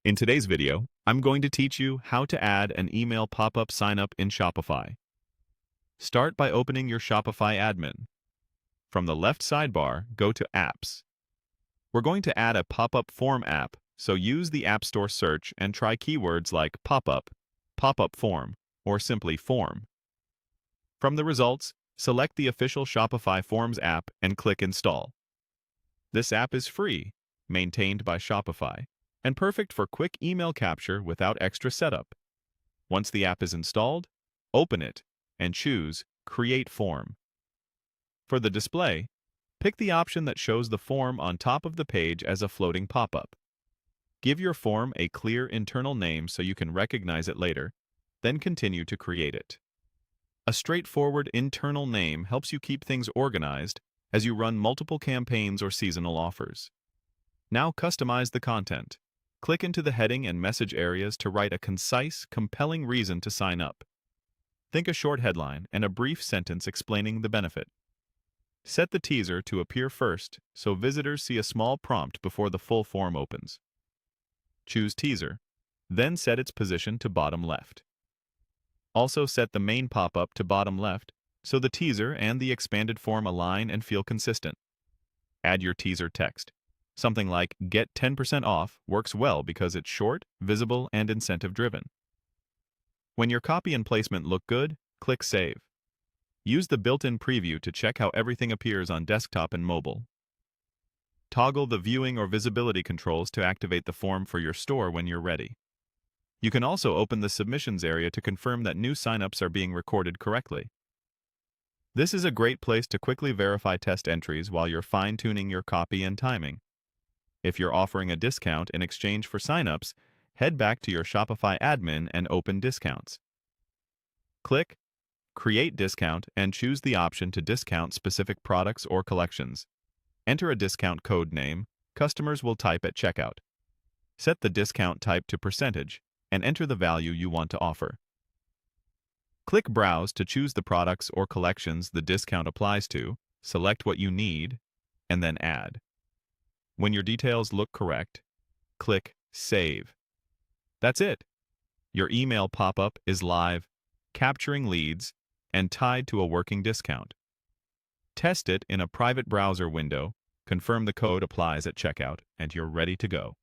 In today's video, I'm going to teach you how to add an email pop-up sign-up in Shopify. Start by opening your Shopify admin. From the left sidebar, go to Apps. We're going to add a pop-up form app, so use the App Store search and try keywords like pop-up, pop-up form, or simply form. From the results, select the official Shopify Forms app and click Install. This app is free, maintained by Shopify, and perfect for quick email capture without extra setup. Once the app is installed, open it and choose Create Form. For the display, pick the option that shows the form on top of the page as a floating pop-up. Give your form a clear internal name so you can recognize it later, then continue to create it. A straightforward internal name helps you keep things organized as you run multiple campaigns or seasonal offers. Now customize the content. Click into the heading and message areas to write a concise, compelling reason to sign up. Think a short headline and a brief sentence explaining the benefit. Set the teaser to appear first so visitors see a small prompt before the full form opens. Choose Teaser, then set its position to bottom left. Also set the main pop-up to bottom left so the teaser and the expanded form align and feel consistent. Add your teaser text. Something like "Get 10% off" works well because it's short, visible, and incentive-driven. When your copy and placement look good, click Save. Use the built-in preview to check how everything appears on desktop and mobile. Toggle the viewing or visibility controls to activate the form for your store when you're ready. You can also open the submissions area to confirm that new signups are being recorded correctly. This is a great place to quickly verify test entries while you're fine-tuning your copy and timing. If you're offering a discount in exchange for signups, head back to your Shopify admin and open Discounts. Click Create Discount and choose the option to discount specific products or collections. Enter a discount code name customers will type at checkout. Set the discount type to percentage and enter the value you want to offer. Click Browse to choose the products or collections the discount applies to, select what you need, and then add. When your details look correct, click Save. That's it. Your email pop-up is live, capturing leads, and tied to a working discount. Test it in a private browser window, confirm the code applies at checkout, and you're ready to go.